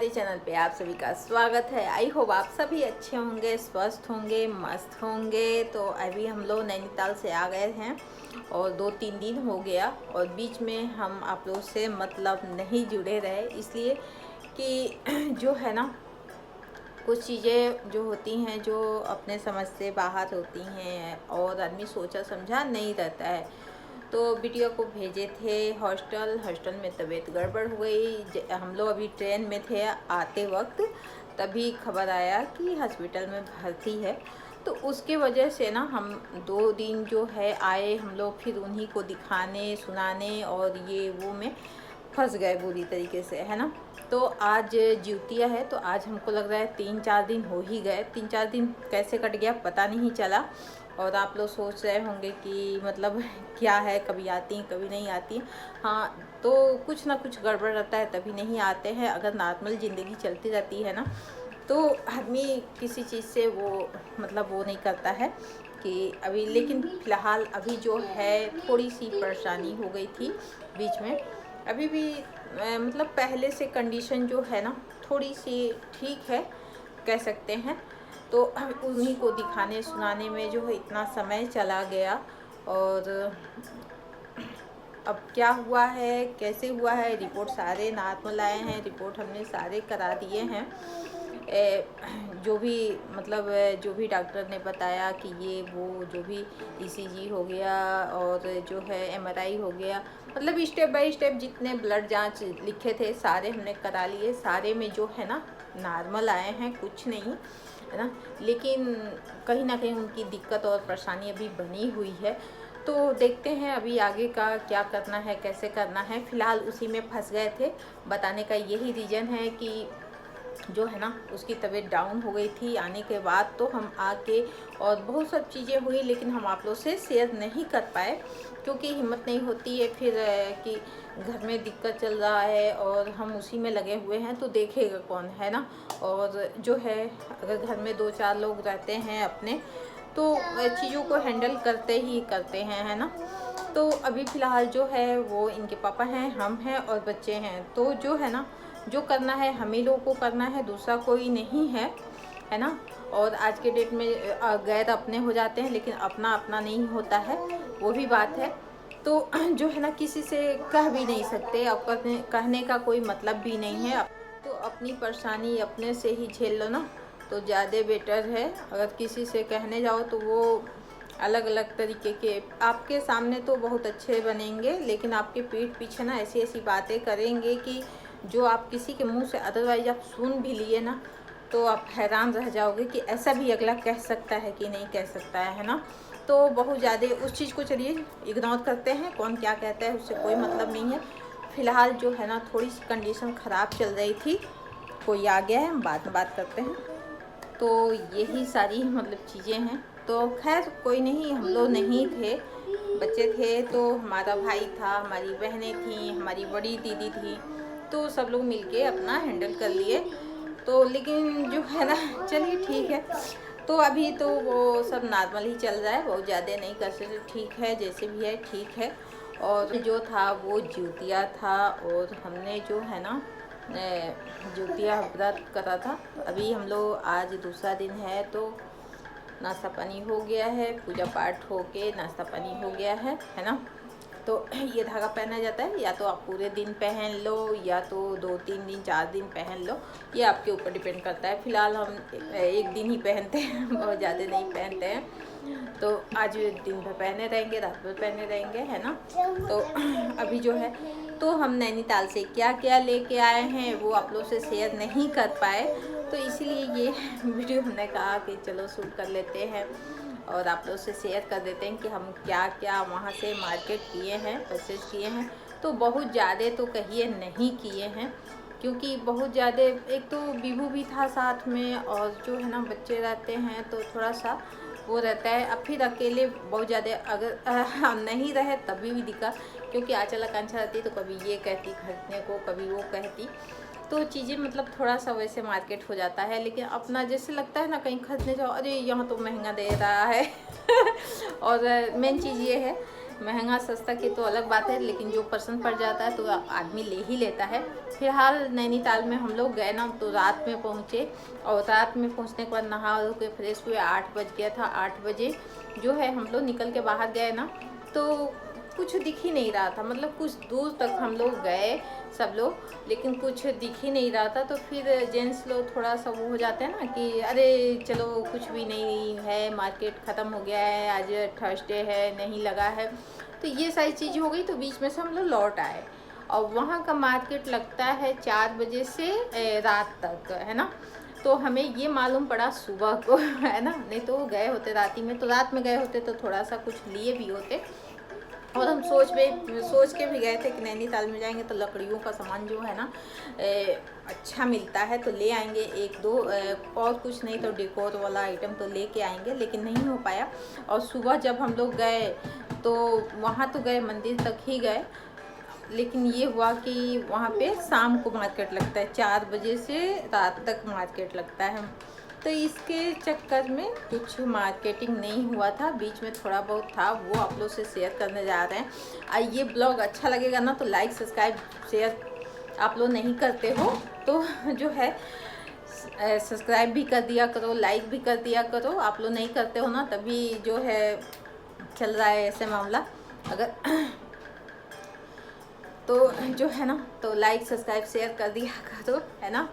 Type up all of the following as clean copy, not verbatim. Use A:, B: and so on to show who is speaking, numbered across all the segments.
A: हमारे चैनल पे आप सभी का स्वागत है। आई होप आप सभी अच्छे होंगे, स्वस्थ होंगे, मस्त होंगे। तो अभी हम लोग नैनीताल से आ गए हैं और 2-3 दिन हो गया और बीच में हम आप लोग से मतलब नहीं जुड़े रहे, इसलिए कि जो है ना कुछ चीज़ें जो होती हैं जो अपने समझ से बाहर होती हैं और आदमी सोचा समझा नहीं रहता है। तो बिटिया को भेजे थे हॉस्टल में तबीयत गड़बड़ हो गई। हम लोग अभी ट्रेन में थे आते वक्त, तभी खबर आया कि हॉस्पिटल में भर्ती है। तो उसके वजह से ना हम 2 दिन जो है आए हम लोग, फिर उन्हीं को दिखाने सुनाने और ये वो में फंस गए बुरी तरीके से, है ना। तो आज ज्योतिया है, तो आज हमको लग रहा है 3-4 दिन हो ही गए। 3-4 दिन कैसे कट गया पता नहीं चला। और आप लोग सोच रहे होंगे कि मतलब क्या है, कभी आती हैं कभी नहीं आती। हाँ, तो कुछ ना कुछ गड़बड़ रहता है तभी नहीं आते हैं। अगर नॉर्मल ज़िंदगी चलती रहती है ना तो आदमी किसी चीज़ से वो मतलब वो नहीं करता है कि अभी। लेकिन फ़िलहाल अभी जो है थोड़ी सी परेशानी हो गई थी बीच में। अभी भी मतलब पहले से कंडीशन जो है ना थोड़ी सी ठीक है कह सकते हैं। तो उन्हीं को दिखाने सुनाने में जो है इतना समय चला गया। और अब क्या हुआ है कैसे हुआ है, रिपोर्ट सारे नॉर्मल आए हैं, रिपोर्ट हमने सारे करा दिए हैं। जो भी मतलब जो भी डॉक्टर ने बताया कि ये वो जो भी ईसीजी हो गया और जो है एमआरआई हो गया, मतलब स्टेप बाय स्टेप जितने ब्लड जांच लिखे थे सारे हमने करा लिए। सारे में जो है ना नॉर्मल आए हैं, कुछ नहीं है ना। लेकिन कहीं ना कहीं उनकी दिक्कत और परेशानी अभी बनी हुई है। तो देखते हैं अभी आगे का क्या करना है कैसे करना है। फ़िलहाल उसी में फंस गए थे। बताने का यही रीज़न है कि जो है ना उसकी तबीयत डाउन हो गई थी आने के बाद। तो हम आके और बहुत सब चीज़ें हुई, लेकिन हम आप लोग से शेयर नहीं कर पाए क्योंकि हिम्मत नहीं होती है फिर कि घर में दिक्कत चल रहा है और हम उसी में लगे हुए हैं तो देखेगा कौन, है ना। और जो है अगर घर में 2-4 लोग रहते हैं अपने तो चीज़ों को हैंडल करते ही करते हैं, है ना। तो अभी फ़िलहाल जो है वो इनके पापा हैं, हम हैं और बच्चे हैं। तो जो है ना जो करना है हम ही लोगों को करना है, दूसरा कोई नहीं है ना। और आज के डेट में गैर अपने हो जाते हैं लेकिन अपना अपना नहीं होता है, वो भी बात है। तो जो है ना किसी से कह भी नहीं सकते, अब कहने का कोई मतलब भी नहीं है। तो अपनी परेशानी अपने से ही झेल लो ना तो ज़्यादा बेटर है। अगर किसी से कहने जाओ तो वो अलग अलग तरीके के आपके सामने तो बहुत अच्छे बनेंगे, लेकिन आपके पीठ पीछे ना ऐसी ऐसी बातें करेंगे कि जो आप किसी के मुंह से अदरवाइज आप सुन भी लिए ना तो आप हैरान रह जाओगे कि ऐसा भी अगला कह सकता है कि नहीं कह सकता है ना। तो बहुत ज़्यादा उस चीज़ को चलिए इग्नोर करते हैं, कौन क्या कहता है उससे कोई मतलब नहीं है। फ़िलहाल जो है ना थोड़ी सी कंडीशन ख़राब चल रही थी, कोई आ गया है, हम बाद में बात करते हैं। तो यही सारी मतलब चीज़ें हैं। तो खैर कोई नहीं, हम लोग नहीं थे, बच्चे थे। तो हमारा भाई था, हमारी बहनें थीं, हमारी बड़ी दीदी थी, तो सब लोग मिलके अपना हैंडल कर लिए। तो लेकिन जो है ना चलिए ठीक है। तो अभी तो वो सब नॉर्मल ही चल रहा है, बहुत ज़्यादा नहीं कर सकते, ठीक है जैसे भी है ठीक है। और जो था वो ज्योतिया था और हमने जो है ना ज्योतिया व्रत करा था। अभी हम लोग आज दूसरा दिन है तो नाश्ता पानी हो गया है, पूजा पाठ हो के नाश्ता पानी हो गया है ना। तो ये धागा पहना जाता है, या तो आप पूरे दिन पहन लो या तो 2-3 दिन 4 दिन पहन लो, ये आपके ऊपर डिपेंड करता है। फ़िलहाल हम 1 दिन ही पहनते हैं, बहुत ज़्यादा नहीं पहनते हैं। तो आज दिन भर पहने रहेंगे, रात भर पहने रहेंगे, है ना। तो अभी जो है तो हम नैनीताल से क्या क्या लेके आए हैं वो आप लोग से शेयर नहीं कर पाए, तो इसीलिए ये वीडियो हमने कहा कि चलो शूट कर लेते हैं और आप लोग से शेयर कर देते हैं कि हम क्या क्या वहाँ से मार्केट किए हैं, परचेज किए हैं। तो बहुत ज़्यादा तो कहिए नहीं किए हैं क्योंकि बहुत ज़्यादा एक तो बीबू भी था साथ में और जो है ना बच्चे रहते हैं तो थोड़ा सा वो रहता है। अब फिर अकेले बहुत ज़्यादा अगर हम नहीं रहे तभी भी दिक्कत, क्योंकि आंचल आकांक्षा रहती तो कभी ये कहती खरीदने को, कभी वो कहती, तो चीज़ें मतलब थोड़ा सा वैसे मार्केट हो जाता है। लेकिन अपना जैसे लगता है ना कहीं खरीदने जाओ, अरे यहाँ तो महंगा दे रहा है और मेन चीज़ ये है महंगा सस्ता की तो अलग बात है, लेकिन जो पसंद पड़ जाता है तो आदमी ले ही लेता है। फिलहाल नैनीताल में हम लोग गए ना तो रात में पहुँचे, और रात में पहुँचने के बाद नहा धो के फ्रेश हुए, 8 बज गया था। 8 बजे जो है हम लोग निकल के बाहर गए ना तो कुछ दिख ही नहीं रहा था, मतलब कुछ दूर तक हम लोग गए सब लोग, लेकिन कुछ दिख ही नहीं रहा था। तो फिर जेंट्स लोग थोड़ा सा वो हो जाते हैं ना कि अरे चलो कुछ भी नहीं है, मार्केट ख़त्म हो गया है, आज थर्सडे है, नहीं लगा है, तो ये सारी चीज़ें हो गई। तो बीच में से हम लोग लौट आए, और वहाँ का मार्केट लगता है 4 बजे से रात तक, है ना। तो हमें ये मालूम पड़ा सुबह को, है ना, नहीं तो गए होते रात ही में, तो रात में गए होते तो थोड़ा सा कुछ लिए भी होते। और हम सोच के भी गए थे कि नैनीताल में जाएंगे तो लकड़ियों का सामान जो है ना अच्छा मिलता है तो ले आएंगे 1-2, और कुछ नहीं तो डेकोर वाला आइटम तो लेके आएंगे, लेकिन नहीं हो पाया। और सुबह जब हम लोग गए तो वहाँ तो गए, मंदिर तक ही गए, लेकिन ये हुआ कि वहाँ पे शाम को मार्केट लगता है, 4 बजे से रात तक मार्केट लगता है। तो इसके चक्कर में कुछ मार्केटिंग नहीं हुआ था, बीच में थोड़ा बहुत था, वो आप लोग से शेयर करने जा रहे हैं। ये ब्लॉग अच्छा लगेगा ना तो लाइक सब्सक्राइब शेयर आप लोग नहीं करते हो तो जो है सब्सक्राइब भी कर दिया करो, लाइक भी कर दिया करो। आप लोग नहीं करते हो ना, तभी जो है चल रहा है ऐसे मामला। अगर तो जो है ना तो लाइक सब्सक्राइब शेयर कर दिया करो, है ना।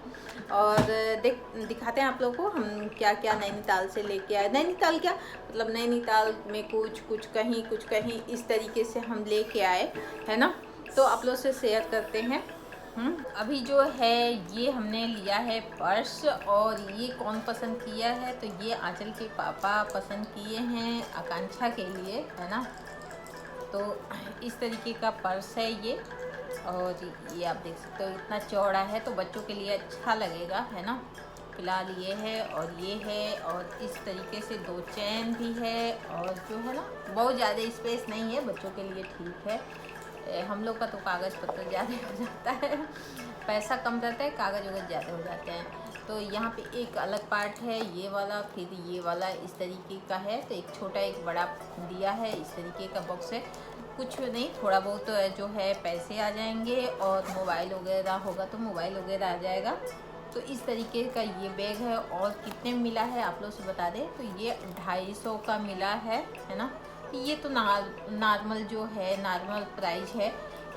A: और दिखाते हैं आप लोगों को हम क्या क्या नैनीताल से लेके आए। नैनीताल क्या मतलब नैनीताल में कुछ कहीं इस तरीके से हम लेके आए, है ना। तो आप लोग से शेयर करते हैं। अभी जो है ये हमने लिया है पर्स, और ये कौन पसंद किया है तो ये आंचल के पापा पसंद किए हैं आकांक्षा के लिए, है ना। तो इस तरीके का पर्स है ये, और ये आप देख सकते हो इतना चौड़ा है तो बच्चों के लिए अच्छा लगेगा, है ना। फिलहाल ये है और ये है, और इस तरीके से 2 चैन भी है, और जो है ना बहुत ज़्यादा स्पेस नहीं है, बच्चों के लिए ठीक है। हम लोग का तो कागज़ पत्र ज़्यादा हो जाता है, पैसा कम रहता है, कागज़ वगैरह ज़्यादा हो जाते हैं। तो यहाँ पे एक अलग पार्ट है ये वाला, फिर ये वाला इस तरीके का है, तो एक छोटा एक बड़ा दिया है, इस तरीके का बॉक्स है। कुछ नहीं, थोड़ा बहुत जो है पैसे आ जाएंगे, और मोबाइल वगैरह होगा तो मोबाइल वगैरह आ जाएगा। तो इस तरीके का ये बैग है। और कितने मिला है आप लोग से बता दें तो ये 250 का मिला है ना। ये तो नॉर्मल जो है नॉर्मल प्राइस है,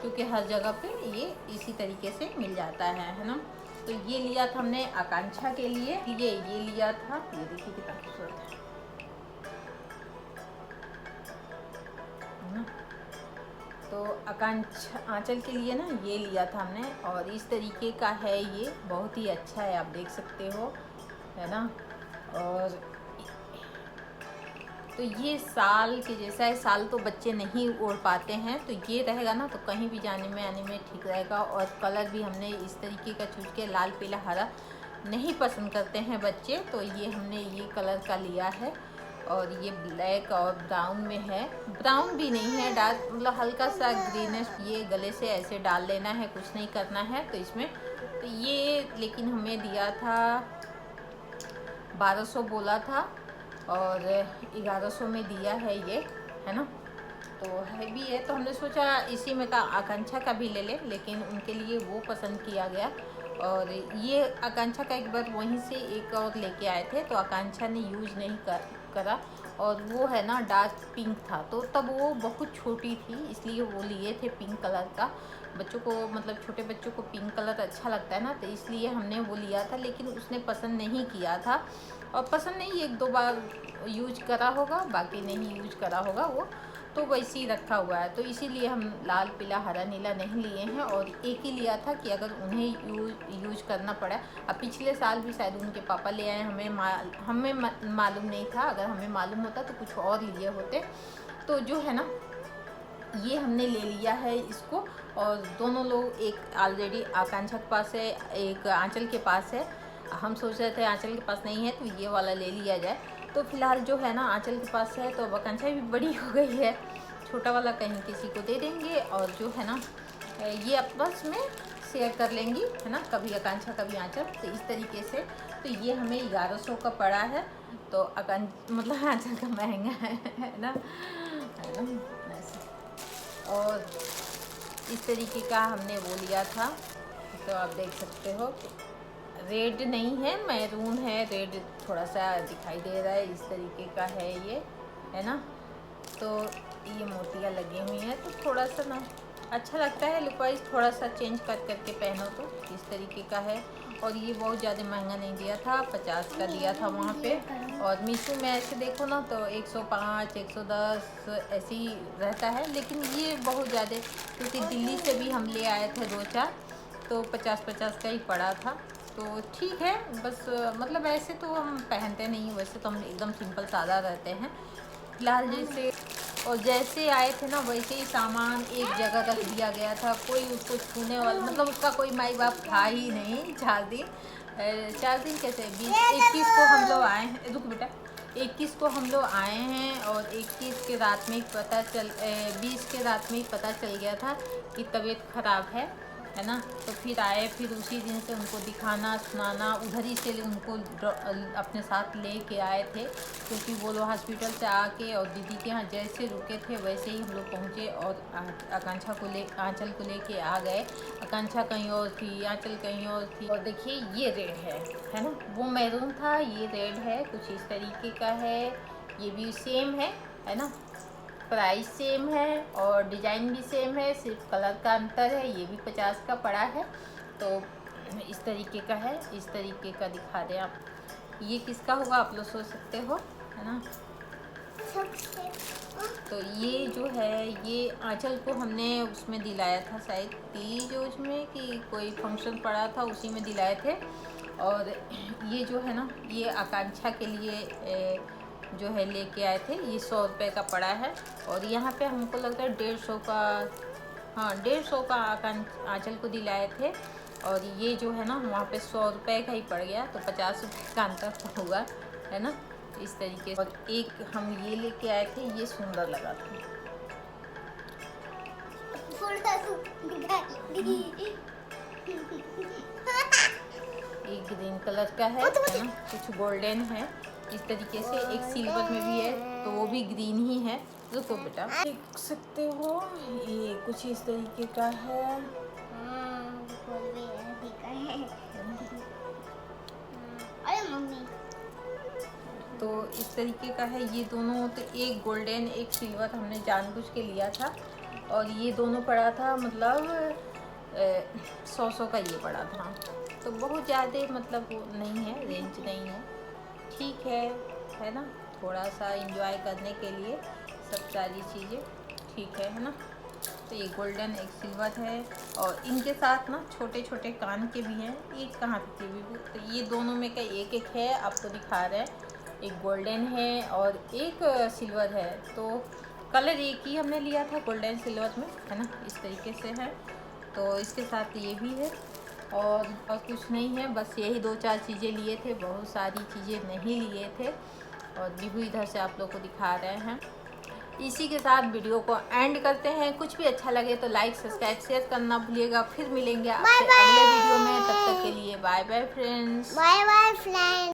A: क्योंकि हर जगह पे ये इसी तरीके से मिल जाता है ना। तो ये लिया था हमने आकांक्षा के लिए, ये लिया था, ये देखिए कितना खूबसूरत है ना। तो आकांक्षा आंचल के लिए ना ये लिया था हमने, और इस तरीके का है, ये बहुत ही अच्छा है, आप देख सकते हो, है ना। और तो ये साल के जैसा है, साल तो बच्चे नहीं ओढ़ पाते हैं, तो ये रहेगा ना तो कहीं भी जाने में आने में ठीक रहेगा। और कलर भी हमने इस तरीके का चूज किया, लाल पीला हरा नहीं पसंद करते हैं बच्चे, तो ये हमने ये कलर का लिया है। और ये ब्लैक और ब्राउन में है, ब्राउन भी नहीं है, डार्क मतलब हल्का सा ग्रीनिश। ये गले से ऐसे डाल लेना है, कुछ नहीं करना है। तो इसमें तो ये लेकिन हमें दिया था 1200 बोला था, और 1100 में दिया है ये, है ना। तो हैवी है, तो हमने सोचा इसी में का आकांक्षा का भी ले ले, लेकिन उनके लिए वो पसंद किया गया। और ये आकांक्षा का एक बार वहीं से एक और लेके आए थे, तो आकांक्षा ने यूज नहीं करा, और वो है ना डार्क पिंक था, तो तब वो बहुत छोटी थी, इसलिए वो लिए थे पिंक कलर का। बच्चों को मतलब छोटे बच्चों को पिंक कलर अच्छा लगता है ना, तो इसलिए हमने वो लिया था, लेकिन उसने पसंद नहीं किया था। और पसंद नहीं, 1-2 बार यूज करा होगा, बाकी नहीं यूज करा होगा वो, तो वैसे ही रखा हुआ है। तो इसीलिए हम लाल पीला हरा नीला नहीं लिए हैं, और एक ही लिया था कि अगर उन्हें यूज करना पड़ा। अब पिछले साल भी शायद उनके पापा ले आए, हमें मालूम नहीं था, अगर हमें मालूम होता तो कुछ और लिए होते। तो जो है ना ये हमने ले लिया है इसको, और दोनों लोग, एक ऑलरेडी आकांक्षा के पास है, एक आंचल के पास है। हम सोच रहे थे आंचल के पास नहीं है तो ये वाला ले लिया जाए। तो फिलहाल जो है ना आंचल के पास है, तो अब आकांक्षा भी बड़ी हो गई है, छोटा वाला कहीं किसी को दे देंगे, और जो है ना ये आपस में शेयर कर लेंगी, है ना, कभी आकांक्षा कभी आंचल, तो इस तरीके से। तो ये हमें 1100 का पड़ा है, तो मतलब आंचल का महंगा है ना, है ना ऐसे। और इस तरीके का हमने वो लिया था। तो आप देख सकते हो रेड नहीं है, मैरून है, रेड थोड़ा सा दिखाई दे रहा है, इस तरीके का है ये, है ना। तो ये मोतियाँ लगी हुई हैं तो थोड़ा सा ना अच्छा लगता है लुक वाइज, थोड़ा सा चेंज करके पहनो तो इस तरीके का है। और ये बहुत ज़्यादा महंगा नहीं दिया था, 50 का दिया था वहाँ पे। और मीशो में ऐसे देखो ना तो 105 110 ऐसे ही रहता है, लेकिन ये बहुत ज़्यादा, क्योंकि दिल्ली से भी हम ले आए थे 2-4, तो 50-50 का ही पड़ा था। तो ठीक है, बस मतलब ऐसे तो हम पहनते नहीं, वैसे तो हम एकदम सिंपल सादा रहते हैं फिलहाल। जैसे और जैसे आए थे ना वैसे ही सामान एक जगह रख दिया गया था, कोई उसको छूने वाला, मतलब उसका कोई माई बाप था ही नहीं 4 दिन। 4 दिन कैसे 21 को हम लोग आए हैं, रुक बेटा, 21 को हम लोग आए हैं और 21 के रात में ही पता चल 20 के रात में ही पता चल गया था कि तबीयत ख़राब है ना। तो फिर आए, फिर उसी दिन से उनको दिखाना सुनाना, उधर ही से उनको अपने साथ ले के आए थे, क्योंकि वो लोग हॉस्पिटल से आके और दीदी के यहाँ जैसे रुके थे वैसे ही हम लोग पहुँचे और आकांक्षा को आंचल को लेके आ गए। आकांक्षा कहीं और थी, आंचल कहीं और थी। और देखिए ये रेड है ना, वो मैरून था, ये रेड है, कुछ इस तरीके का है। ये भी सेम है ना, प्राइस सेम है और डिज़ाइन भी सेम है, सिर्फ कलर का अंतर है। ये भी 50 का पड़ा है। तो इस तरीके का है, इस तरीके का दिखा दें आप। ये किसका होगा आप लोग सोच सकते हो, है ना। तो ये जो है ये आंचल को हमने उसमें दिलाया था, शायद तीज में कि कोई फंक्शन पड़ा था उसी में दिलाए थे। और ये जो है ना ये आकांक्षा के लिए जो है लेके आए थे, ये 100 रुपये का पड़ा है। और यहाँ पे हमको लगता है 150 का, हाँ 150 का आंचल को दिलाए थे। और ये जो है ना वहाँ पे 100 रुपये का ही पड़ गया, तो 50 रुपये का अंतर हुआ, है ना, इस तरीके से। और एक हम ये लेके आए थे, ये सुंदर लगा था, एक ग्रीन कलर का है ना, कुछ गोल्डन है इस तरीके से, एक सिल्वर में भी है तो वो भी ग्रीन ही है। रुको बेटा, देख सकते हो ये कुछ इस तरीके का है। तो इस तरीके का है ये दोनों। तो एक गोल्डन एक सिल्वर हमने जानबूझ के लिया था, और ये दोनों पड़ा था मतलब 100 का ये पड़ा था। तो बहुत ज़्यादा मतलब नहीं है, रेंज नहीं है, ठीक है ना, थोड़ा सा एंजॉय करने के लिए सब सारी चीज़ें ठीक है ना। तो ये गोल्डन एक सिल्वर है, और इनके साथ ना छोटे छोटे कान के भी हैं, एक कहाँ के भी। तो ये दोनों में का एक एक है, आपको दिखा रहे हैं, एक गोल्डन है और एक सिल्वर है। तो कलर एक ही हमने लिया था गोल्डन सिल्वर में, है ना, इस तरीके से है। तो इसके साथ ये भी है और कुछ नहीं है, बस यही 2-4 चीज़ें लिए थे, बहुत सारी चीज़ें नहीं लिए थे। और विभू इधर से आप लोग को दिखा रहे हैं। इसी के साथ वीडियो को एंड करते हैं। कुछ भी अच्छा लगे तो लाइक सब्सक्राइब शेयर करना भूलिएगा। फिर मिलेंगे आपसे अगले वीडियो में, तब तक के लिए bye bye friends.
B: Bye bye friends.